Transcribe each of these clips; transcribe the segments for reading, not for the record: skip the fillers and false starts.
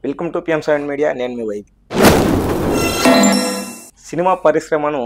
Welcome to PM7 media. నేను మీ వైద్య. Cinema పరిశ్రమను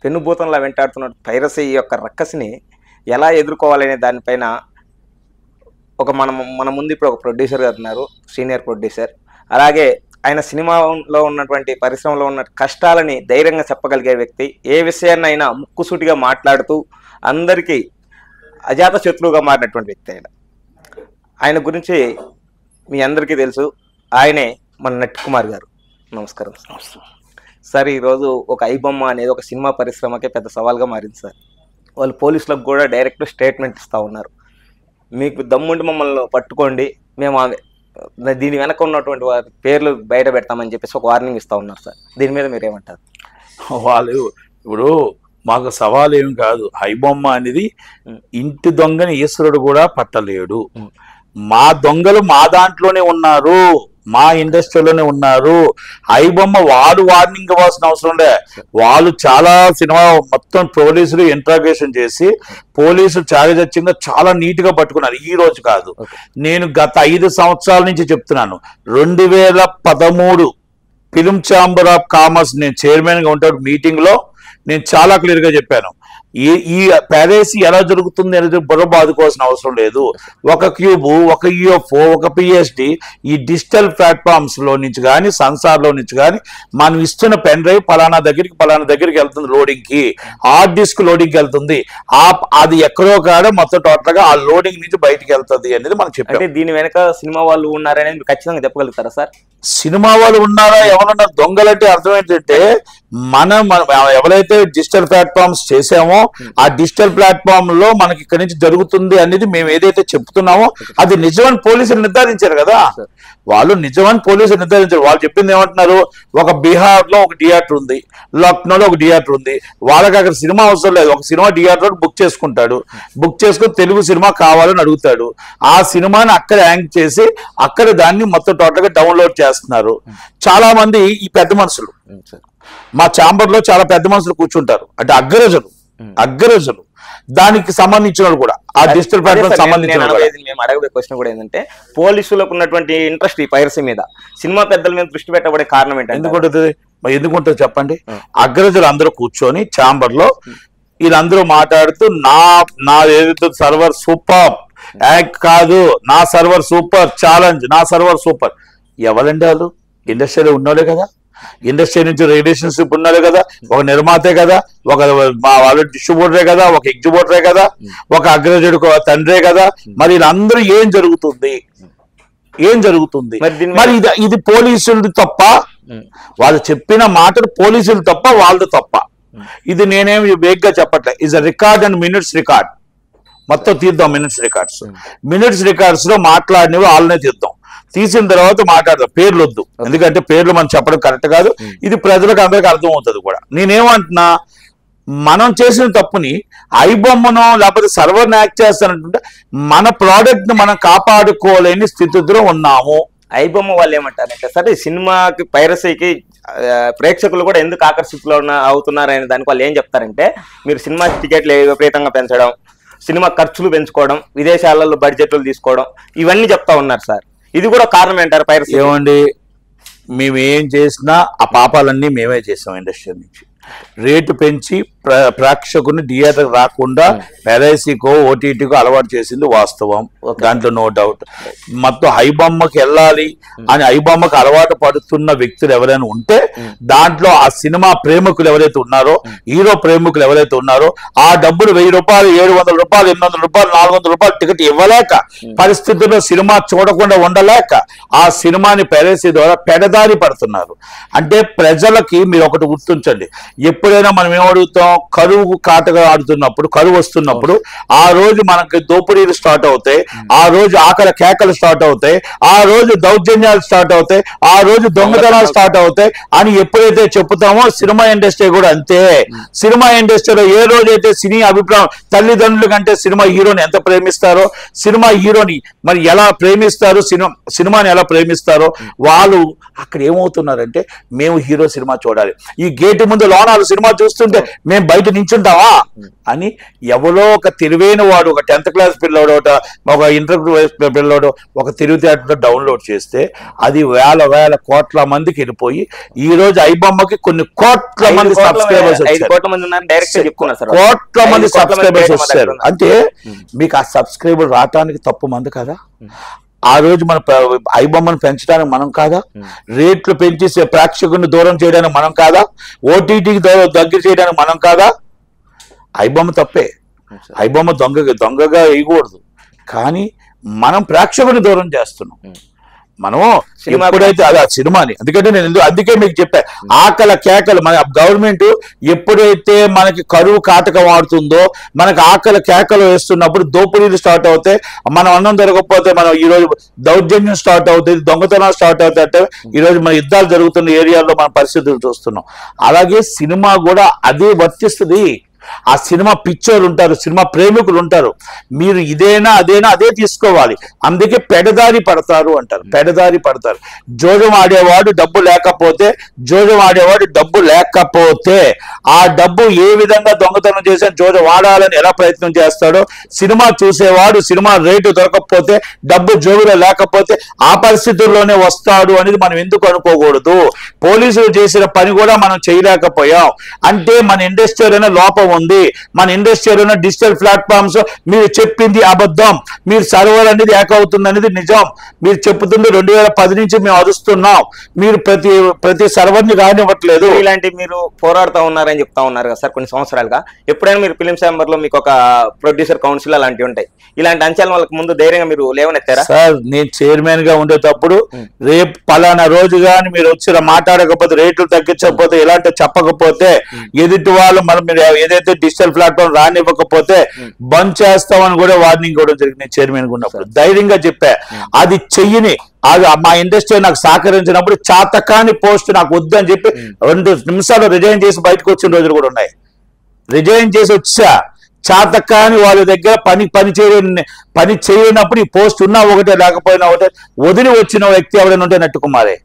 పెనుభూతంలా వెంటాడుతున్న పైరసీ యొక్క రక్కసిని ఎలా ఎదుర్కోవాలనే దానిపైన మన ముందు ఇప్పుడు ఒక ప్రొడ్యూసర్ గారు ఉన్నారు, సీనియర్ ప్రొడ్యూసర్. అలాగే ఆయన సినిమాలో ఉన్నటువంటి పరిశ్రమలో ఉన్న కష్టాలని ధైర్యంగా చెప్పగలిగే వ్యక్తి. ఏ విషయాన్నైనా ముక్కుసూటిగా మాట్లాడుతూ అందరికీ అజాత శత్రువుగా మారినటువంటి వ్యక్తి. ఆయన గురించి మీ అందరికీ తెలుసు. ఆయనే మన నట్ కుమార్ గారు. నమస్కారం సార్. ఈరోజు ఒక ఐబొమ్మ అనేది ఒక సినిమా పరిశ్రమకే పెద్ద సవాల్గా మారింది సార్. వాళ్ళు పోలీసులకు కూడా డైరెక్ట్ స్టేట్మెంట్ ఇస్తూ ఉన్నారు. మీకు దమ్ముండి మమ్మల్ని పట్టుకోండి, మేము దీని వెనక ఉన్నటువంటి వారి పేర్లు బయట పెడతామని చెప్పేసి ఒక వార్నింగ్ ఇస్తూ ఉన్నారు సార్. దీని మీద మీరు ఏమంటారు? వాళ్ళు ఇప్పుడు మాకు సవాల్ ఏం కాదు. ఐబొమ్మ అనేది ఇంటి దొంగని ఈశ్వరుడు కూడా పట్టలేడు. మా దొంగలు మా దాంట్లోనే ఉన్నారు, మా ఇండస్ట్రీలోనే ఉన్నారు. ఐబొమ్మ వాళ్ళు వార్నింగ్ ఇవ్వాల్సిన అవసరం లే. వాళ్ళు చాలా సినిమా మొత్తం పోలీసులు ఇంట్రాగేషన్ చేసి పోలీసులు చారిత్రంగా చాలా నీట్ గా పట్టుకున్నారు. ఈ రోజు కాదు, నేను గత 5 సంవత్సరాల నుంచి చెప్తున్నాను. 2013 ఫిల్మ్ ఛాంబర్ ఆఫ్ కామర్స్ నేను చైర్మన్ గా ఉంటాడు మీటింగ్ లో నేను చాలా క్లియర్ గా చెప్పాను. ఈ పైరసీ ఎలా జరుగుతుంది అనేది బుర్ర బాదుకోవాల్సిన అవసరం లేదు. ఒక క్యూబ్, ఒక UFO, ఒక PSD ఈ డిజిటల్ ప్లాట్ఫామ్స్ లో నుంచి కానీ సంసార్ లో నుంచి కానీ మనం ఇస్తున్న పెన్ డ్రైవ్ పలానా దగ్గరికి వెళ్తుంది లోడింగ్ కి, హార్డ్ డిస్క్ లోడింగ్ కి వెళ్తుంది. అది ఎక్కడో కాడ మొత్తం టోటల్ గా ఆ లోడింగ్ నుంచి బయటికి వెళ్తుంది అనేది మనం చెప్పాం. దీని వెనక సినిమా వాళ్ళు ఉన్నారనేది ఖచ్చితంగా చెప్పగలుగుతారా సార్? సినిమా వాళ్ళు ఉన్నారా, ఎవరన్నా దొంగలంటే అర్థం ఏంటంటే మనం ఎవరైతే డిజిటల్ ప్లాట్ఫామ్స్ చేసామో ఆ డిజిటల్ ప్లాట్ఫామ్ లో మనకి ఇక్కడి నుంచి జరుగుతుంది అనేది మేము ఏదైతే చెప్తున్నామో అది నిజమని పోలీసులు నిర్ధారించారు కదా. వాళ్ళు నిజమని పోలీసులు నిర్ధారించారు. వాళ్ళు చెప్పింది ఏమంటున్నారు, ఒక బీహార్ లో ఒక థియేటర్ ఉంది, లక్నోలో ఒక థియేటర్ ఉంది. వాళ్ళకి అక్కడ సినిమా అవసరం లేదు. ఒక సినిమా థియేటర్ బుక్ చేసుకుంటాడు, బుక్ చేసుకుని తెలుగు సినిమా కావాలని అడుగుతాడు. ఆ సినిమాని అక్కడ యాంక్ చేసి అక్కడ దాన్ని మొత్తం టోటల్ గా డౌన్లోడ్ చేస్తున్నారు. చాలా మంది ఈ పెద్ద మనుషులు మా ఛాంబర్ లో చాలా పెద్ద మనుషులు కూర్చుంటారు. అంటే అగ్రజులు దానికి సంబంధించిన కూడా ఆ డిజిటల్ ప్లాట్ఫామ్ సంబంధించిన మేము అడగబోయే క్వశ్చన్ కూడా ఏంటంటే, పోలీసులకు ఉన్నటువంటి ఇంట్రెస్ట్ ఈ పైరసీ మీద సినిమా పెద్దల మీద దృష్టి పెట్టబడే కారణం ఏంటి? ఎందుకుంటుంది చెప్పండి. అగ్రజులు అందరూ కూర్చొని ఛాంబర్ లో వీళ్ళందరూ మాట్లాడుతూ నా ఏదైతే సర్వర్ సూపర్ కాదు, నా సర్వర్ సూపర్ ఛాలెంజ్, నా సర్వర్ సూపర్. ఎవరండి వాళ్ళు? ఇండస్ట్రీలో ఉన్నోళ్ళే కదా, ఇండస్ట్రీ నుంచి రిలేషన్షిప్ ఉన్నారే కదా, ఒక నిర్మాతే కదా, ఒక వాళ్ళ డిస్ట్రిబ్యూటరే కదా, ఒక ఎగ్జిబ్యూటరే కదా, ఒక అగ్రజుడు తండ్రే కదా. మరి వీళ్ళందరూ ఏం జరుగుతుంది? మరి ఇది పోలీసులు తప్ప, వాళ్ళు చెప్పిన మాటలు పోలీసులు తప్ప, వాళ్ళది తప్ప. ఇది నేనేమి వేగ్గా చెప్పట్లేదు. Is a record and minutes record. మొత్తం తీద్దాం మినిట్స్ రికార్డ్స్ లో మాట్లాడినవి వాళ్ళనే తీద్దాం. తీసిన తర్వాత మాట్లాడదాం. పేర్లు వద్దు, ఎందుకంటే పేర్లు మనం చెప్పడం కరెక్ట్ కాదు. ఇది ప్రజలకు అందరికి అర్థం అవుతుంది కూడా. నేనేమంటున్నా, మనం చేసిన తప్పుని ఐబొమ్మను లేకపోతే సర్వర్ని యాక్ట్ చేస్తానంటుంటే మన ప్రోడక్ట్ ని మనం కాపాడుకోలేని స్థితిలో ఉన్నాము. ఐబొమ్మ వాళ్ళు ఏమంటారంటే, సరే సినిమాకి పైరసీకి ప్రేక్షకులు కూడా ఎందుకు ఆకర్షితులు అవుతున్నారనే దానికి వాళ్ళు ఏం చెప్తారంటే, మీరు సినిమా టికెట్లు విపరీతంగా పెంచడం, సినిమా ఖర్చులు పెంచుకోవడం, విదేశాలలో బడ్జెట్లు తీసుకోవడం, ఇవన్నీ చెప్తా ఉన్నారు సార్. ఇది కూడా కారణం ఏంటారు పైరసీ? ఏమండి, మేమేం చేసినా ఆ పాపాలన్నీ మేమే చేసాం. ఇండస్ట్రీ నుంచి రేటు పెంచి ప్రేక్షకుని థియేటర్ రాకుండా పైరసీకో OTTకో అలవాటు చేసింది వాస్తవం, దాంట్లో నో డౌట్. మొత్తం ఐబొమ్మకి వెళ్ళాలి అని ఐబొమ్మకి అలవాటు పడుతున్న వ్యక్తులు ఎవరైనా ఉంటే దాంట్లో ఆ సినిమా ప్రేమికులు ఎవరైతే ఉన్నారో, హీరో ప్రేమికులు ఎవరైతే ఉన్నారో, ఆ డబ్బులు 1000 రూపాయలు, 700 రూపాయలు, 800 రూపాయలు, 400 రూపాయలు టికెట్ ఇవ్వలేక పరిస్థితుల్లో సినిమా చూడకుండా ఉండలేక ఆ సినిమాని పైరసీ ద్వారా పెడదారి పడుతున్నారు. అంటే ప్రజలకి మీరు ఒకటి గుర్తుంచండి, ఎప్పుడైనా మనం ఏమడుగుతాం, కరువు కాటగా ఆడుతున్నప్పుడు, కరువు వస్తున్నప్పుడు ఆ రోజు మనకి దోపిడీలు స్టార్ట్ అవుతాయి, ఆ రోజు ఆకలి కేకలు స్టార్ట్ అవుతాయి, ఆ రోజు దౌర్జన్యాలు స్టార్ట్ అవుతాయి, ఆ రోజు దొంగతనాలు స్టార్ట్ అవుతాయి అని ఎప్పుడైతే చెప్తామో సినిమా ఇండస్ట్రీ కూడా అంతే. సినిమా ఇండస్ట్రీలో ఏ రోజైతే సినీ అభిప్రాయం, తల్లిదండ్రుల కంటే సినిమా హీరోని ఎంత ప్రేమిస్తారో, సినిమా హీరోని మరి ఎలా ప్రేమిస్తారో, సినిమాని ఎలా ప్రేమిస్తారో వాళ్ళు అక్కడ ఏమవుతున్నారంటే, మేము హీరో సినిమా చూడాలి. ఈ గేటు ముందు లోనాలు సినిమా చూస్తుంటే మేము బయట నించుంటావా అని ఎవరో ఒక తెలివైన వాడు, ఒక 10th క్లాస్ పిల్లోడు, ఒక ఇంటర్ పిల్లోడు ఒక తెలివితేటలో డౌన్లోడ్ చేస్తే అది వేల కోట్ల మందికి వెళ్ళిపోయి ఈ రోజు ఐబొమ్మకి కొన్ని కోట్ల మంది సబ్స్క్రైబర్స్ కోట్ల మంది సబ్స్క్రైబర్స్ వచ్చారు. అంటే మీకు ఆ సబ్స్క్రైబర్ రావటానికి తప్పు మంది కదా. ఆ రోజు మన ఐబొమ్మను పెంచడానికి మనం కాదా, రేట్లు పెంచి ప్రేక్షకుని దూరం చేయడానికి మనం కాదా, ఓటీటీకి దగ్గర చేయడానికి మనం కాదా. ఐబొమ్మ తప్పే, ఐబొమ్మ దొంగగా వేయకూడదు, కానీ మనం ప్రేక్షకుని దూరం చేస్తున్నాం. మనం ఎప్పుడైతే అది ఆ సినిమాని, అందుకంటే నేను అందుకే మీకు చెప్పా, ఆకల కేకలు మన గవర్నమెంట్ ఎప్పుడైతే మనకి కరువు కాటకం ఆడుతుందో, మనకి ఆకల కేకలు వేస్తున్నప్పుడు దోపిడీలు స్టార్ట్ అవుతాయి, మనం అన్నం దొరకకపోతే మనం ఈ రోజు దౌర్జన్యం స్టార్ట్ అవుతుంది, దొంగతనం స్టార్ట్ అవుతాయి. అంటే ఈ రోజు మన యుద్ధాలు జరుగుతున్న ఏరియాలో మన పరిస్థితులు చూస్తున్నాం. అలాగే సినిమా కూడా అదే వర్తిస్తుంది. ఆ సినిమా పిక్చర్ ఉంటారు, సినిమా ప్రేమికులు ఉంటారు, మీరు ఇదేనా అదేనా అదే తీసుకోవాలి. అందుకే పెడదారి పడతారు అంటారు, పెడదారి పడతారు. జోజం ఆడేవాడు డబ్బు లేకపోతే, ఆ డబ్బు ఏ విధంగా దొంగతనం చేసి జోజం ఆడాలని ఎలా ప్రయత్నం చేస్తాడో, సినిమా చూసేవాడు సినిమా రేటు దొరకకపోతే, డబ్బు జోబులో లేకపోతే ఆ పరిస్థితుల్లోనే వస్తాడు అనేది మనం ఎందుకు అనుకోకూడదు. పోలీసులు చేసిన పని కూడా మనం చేయలేకపోయాం అంటే మన ఇండస్ట్రీలోనే లోపం ఉంది, మన ఇండస్ట్రీలోనే డిజిటల్ ప్లాట్ఫామ్స్ మీరు చెప్పింది అబద్ధం, మీరు సర్వర్ అనేది హ్యాక్ అవుతుంది అనేది నిజం, మీరు చెప్తుంది 2010 నుంచి మేము అరుస్తున్నాం, మీరు ప్రతి సర్వర్ని కానివ్వట్లేదు. ఇలాంటి మీరు పోరాడుతూ ఉన్నారని చెప్తా ఉన్నారు కదా సార్ కొన్ని సంవత్సరాలుగా. ఎప్పుడైనా మీరు ఫిలిం ఛాంబర్ లో మీకు ఒక ప్రొడ్యూసర్ కౌన్సిల్ అలాంటివి ఉంటాయి, ఇలాంటి అంశాల వాళ్ళకి ముందు ధైర్యంగా మీరు లేవనెత్తారా? సార్ నేను చైర్మన్ గా ఉండేటప్పుడు రేపు పలానా రోజు కానీ మీరు వచ్చి మాట్లాడకపోతే, రేట్లు తగ్గించకపోతే, ఇలాంటి చెప్పకపోతే, ఎదుటి వాళ్ళు మనం మీరు ఏదైతే డిజిటల్ ప్లాట్ఫామ్ రానివ్వకపోతే బంద్ చేస్తామని కూడా వార్నింగ్ ఇవ్వడం జరిగింది. చైర్మన్ ఉన్నప్పుడు ధైర్యంగా చెప్పా, అది చెయ్యని, అది మా ఇండస్ట్రీ నాకు సహకరించినప్పుడు చాతకాని పోస్ట్ నాకు వద్దని చెప్పి 2 నిమిషాలు రిజైన్ చేసి బయటకు వచ్చిన రోజులు కూడా ఉన్నాయి. రిజైన్ చేసి వచ్చా, చాతకాని వాళ్ళ దగ్గర పని చేయనప్పుడు ఈ పోస్ట్ ఉన్నా ఒకటే లేకపోయినా ఒకటే వదిలి వచ్చిన వ్యక్తి ఎవరైనా ఉంటే నట్టుకుమారే.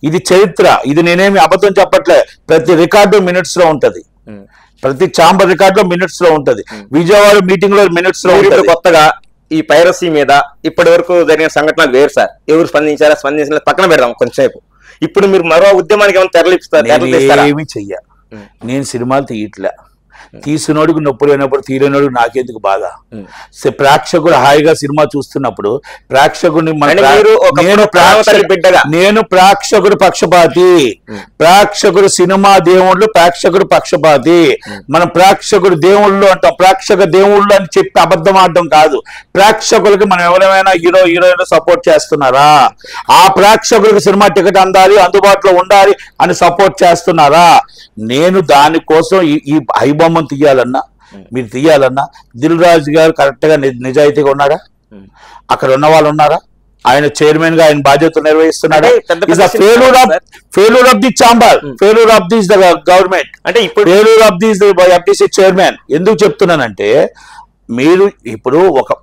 ఇది చరిత్ర, ఇది నేనేమి అబద్ధం చెప్పట్లే. ప్రతి రికార్డు మినిట్స్ లో ఉంటది, ప్రతి ఛాంబర్ రికార్డ్ లో మినిట్స్ లో ఉంటది, విజయవాడ మీటింగ్ లో మినిట్స్ లో ఉంటది. కొత్తగా ఈ పైరసీ మీద ఇప్పటి వరకు జరిగిన సంఘటనలు వేరు సార్, ఎవరు స్పందించారా పక్కన పెడదాం కొంచెంసేపు. ఇప్పుడు మీరు మరో ఉద్యమానికి ఏమైనా తెరలిస్తారు? ఏమి చెయ్య, నేను సినిమాలు తీయట్లే, తీసినోడికి నొప్పి లేనప్పుడు తీయనోడికి నాకెందుకు బాధ. ప్రేక్షకుడు హాయిగా సినిమా చూస్తున్నప్పుడు ప్రేక్షకుడిని నేను ప్రేక్షకుడు పక్షపాతి, ప్రేక్షకుడు సినిమా దేవుళ్ళు, ప్రేక్షకుడు పక్షపాతి. మనం ప్రేక్షకుడు దేవుళ్ళు అంటాం, ప్రేక్షక దేవుళ్ళు అని చెప్పి అబద్ధం ఆడడం కాదు. ప్రేక్షకులకి మనం ఎవరైనా హీరోయిన్లు సపోర్ట్ చేస్తున్నారా? ఆ ప్రేక్షకులకు సినిమా టికెట్ అందాలి, అందుబాటులో ఉండాలి అని సపోర్ట్ చేస్తున్నారా? నేను దానికోసం ఈ ఐబొమ్మ తీయాలన్నా, మీరు తీయాలన్నా దిల్ రాజు గారు కరెక్ట్ గా నిజాయితీగా ఉన్నారా? అక్కడ ఉన్న వాళ్ళు ఉన్నారా? ఆయన చైర్మన్ గా ఆయన బాధ్యతలు నిర్వహిస్తున్నాడా? Failure of the chamber, failure of this the government, అంటే ఇప్పుడు failure of this FTC chairman. ఎందుకు చెప్తున్నానంటే, మీరు ఇప్పుడు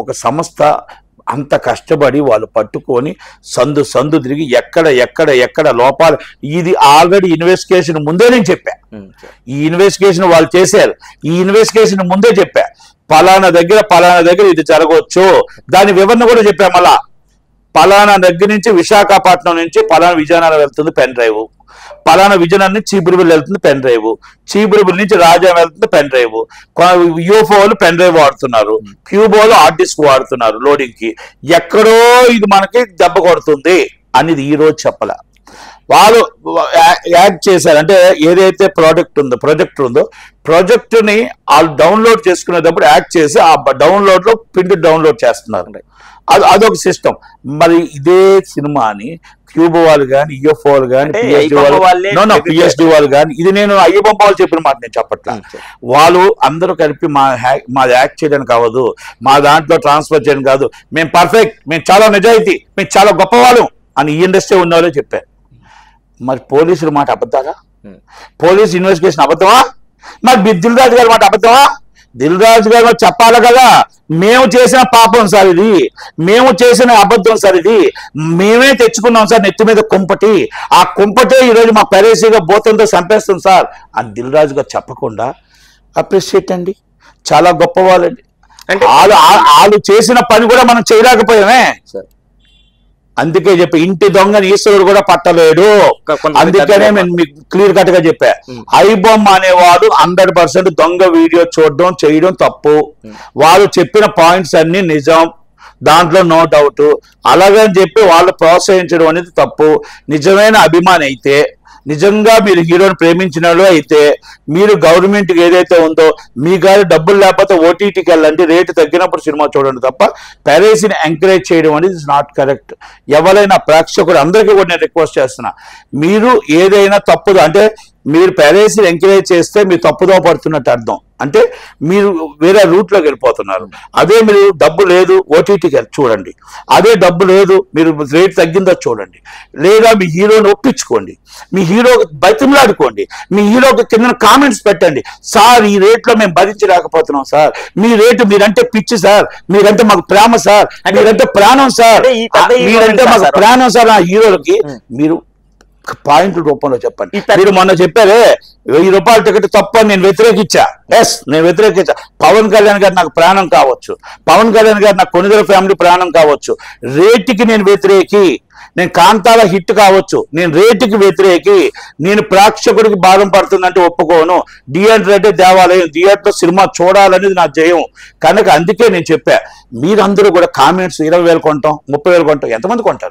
ఒక సంస్థ అంత కష్టపడి వాళ్ళు పట్టుకొని సందు తిరిగి ఎక్కడ లోపాలు, ఇది ఆల్రెడీ ఇన్వెస్టిగేషన్ ముందే నేను చెప్పా. ఈ ఇన్వెస్టిగేషన్ వాళ్ళు చేశారు, ఈ ఇన్వెస్టిగేషన్ ముందే చెప్పా, పలానా దగ్గర ఇది జరగవచ్చు. దాని వివరణ కూడా చెప్పా. మళ్ళా పలానా దగ్గర నుంచి విశాఖపట్నం నుంచి పలానా విజయనగరం వెళ్తుంది పెన్ డ్రైవ్, పలానా విజయనగరం నుంచి చీపురుపల్లి వెళ్తుంది పెన్ డ్రైవ్, చీపురుపల్లి నుంచి రాజా వెళ్తుంది పెన్ డ్రైవ్, యూఫోలు పెన్ డ్రైవ్ వాడుతున్నారు, క్యూబోలు హార్డ్ డిస్క్ వాడుతున్నారు లోడింగ్ కి. ఎక్కడో ఇది మనకి దెబ్బ కొడుతుంది అనేది ఈ రోజు చెప్పలే. వాళ్ళు యాడ్ చేశారు, అంటే ఏదైతే ప్రొజెక్టర్ ఉందో ప్రాజెక్టుని వాళ్ళు డౌన్లోడ్ చేసుకునేటప్పుడు యాడ్ చేసి ఆ డౌన్లోడ్ లో ప్రింట్ డౌన్లోడ్ చేస్తున్నారు. అదొక సిస్టమ్. మరి ఇదే సినిమాని క్యూబ్ వాళ్ళు కానీ, ఈఎఫ్ వాళ్ళు కానీ, పిఎస్డి వాళ్ళు కానీ, ఇది నేను అయ్యప్ప వాళ్ళు చెప్పిన మాట నేను చెప్పట్లా. వాళ్ళు అందరూ కలిపి మాది యాక్ట్ చేయడానికి అవ్వదు, మా దాంట్లో ట్రాన్స్ఫర్ చేయడం కాదు, మేము పర్ఫెక్ట్, మేము చాలా నిజాయితీ, మేము చాలా గొప్పవాళ్ళం అని ఈ ఇండస్ట్రీ ఉన్న వాళ్ళే చెప్పారు. మరి పోలీసుల మాట అబద్ధాలా? పోలీస్ ఇన్వెస్టిగేషన్ అబద్ధమా? మరి దిల్ రాజు గారి మాట అబద్ధమా? దిల్ రాజు గారు చెప్పాలి కదా, మేము చేసిన పాపం సార్ ఇది, మేము చేసిన అబద్ధం సార్ ఇది, మేమే తెచ్చుకున్నాం సార్ నెత్తి మీద కుంపటి, ఆ కుంపటే ఈరోజు మా పైరసీగా బోతంతో చంపేస్తుంది సార్ అని దిల్ రాజు గారు చెప్పకుండా అప్రిషియేట్ అండి, చాలా గొప్ప వాళ్ళండి. అంటే వాళ్ళు చేసిన పని కూడా మనం చేయలేకపోయామే. సార్ అందుకే చెప్పి ఇంటి దొంగని ఈశ్వరుడు కూడా పట్టలేడు. అందుకనే నేను మీకు క్లియర్ కట్ గా చెప్పా, ఐబొమ్మ అనేవాడు 100% దొంగ వీడియో చూడడం చేయడం తప్పు. వాళ్ళు చెప్పిన పాయింట్స్ అన్ని నిజం, దాంట్లో నో డౌట్. అలాగని చెప్పి వాళ్ళు ప్రోత్సహించడం అనేది తప్పు. నిజమైన అభిమాని అయితే, నిజంగా మీరు హీరోని ప్రేమించిన అయితే, మీరు గవర్నమెంట్కి ఏదైతే ఉందో మీ గారి డబ్బులు లేకపోతే ఓటీటీకి వెళ్ళండి, రేటు తగ్గినప్పుడు సినిమా చూడండి తప్ప పైరసీని ఎంకరేజ్ చేయడం అనేది ఇస్ నాట్ కరెక్ట్. ఎవరైనా ప్రేక్షకుడు అందరికీ కూడా నేను రిక్వెస్ట్ చేస్తున్నా, మీరు ఏదైనా తప్పుదు అంటే మీరు పైరసీని ఎంకరేజ్ చేస్తే మీరు తప్పుదో పడుతున్నట్టు అర్థం. అంటే మీరు వేరే రూట్లోకి వెళ్ళిపోతున్నారు. అదే మీరు డబ్బు లేదు ఓటీటీకి చూడండి, అదే డబ్బు లేదు మీరు రేట్ తగ్గిందో చూడండి, లేదా మీ హీరోని ఒప్పించుకోండి, మీ హీరో బతిమలాడుకోండి, మీ హీరోకి కింద కామెంట్స్ పెట్టండి, సార్ ఈ రేట్లో మేము భరించలేకపోతున్నాం సార్, మీ రేటు మీరంటే పిచ్చి సార్, మీరంటే మాకు ప్రేమ సార్, మీరంటే ప్రాణం సార్, మీరంటే మాకు ప్రాణం సార్. ఆ హీరోలకి మీరు పాయింట్ల రూపంలో చెప్పండి. మీరు మొన్న చెప్పారే 1000 రూపాయల టికెట్ తప్ప నేను వ్యతిరేకించా. ఎస్, నేను వ్యతిరేకించా. పవన్ కళ్యాణ్ గారు నాకు ప్రాణం కావచ్చు, పవన్ కళ్యాణ్ గారు నాకు కొనిదెల ఫ్యామిలీ ప్రాణం కావచ్చు, రేటుకి నేను వ్యతిరేకి. నేను కాంతాల హిట్ కావచ్చు, నేను రేటుకి వ్యతిరేకి. నేను ప్రేక్షకుడికి బాధం పడుతుందంటే ఒప్పుకోను. థియేటర్ అంటే దేవాలయం, థియేటర్ సినిమా చూడాలనేది నా జయం. కనుక అందుకే నేను చెప్పా, మీరందరూ కూడా కామెంట్స్ 20,000 కొంటాం 30,000 కొంటాం, ఎంతమంది కొంటారు?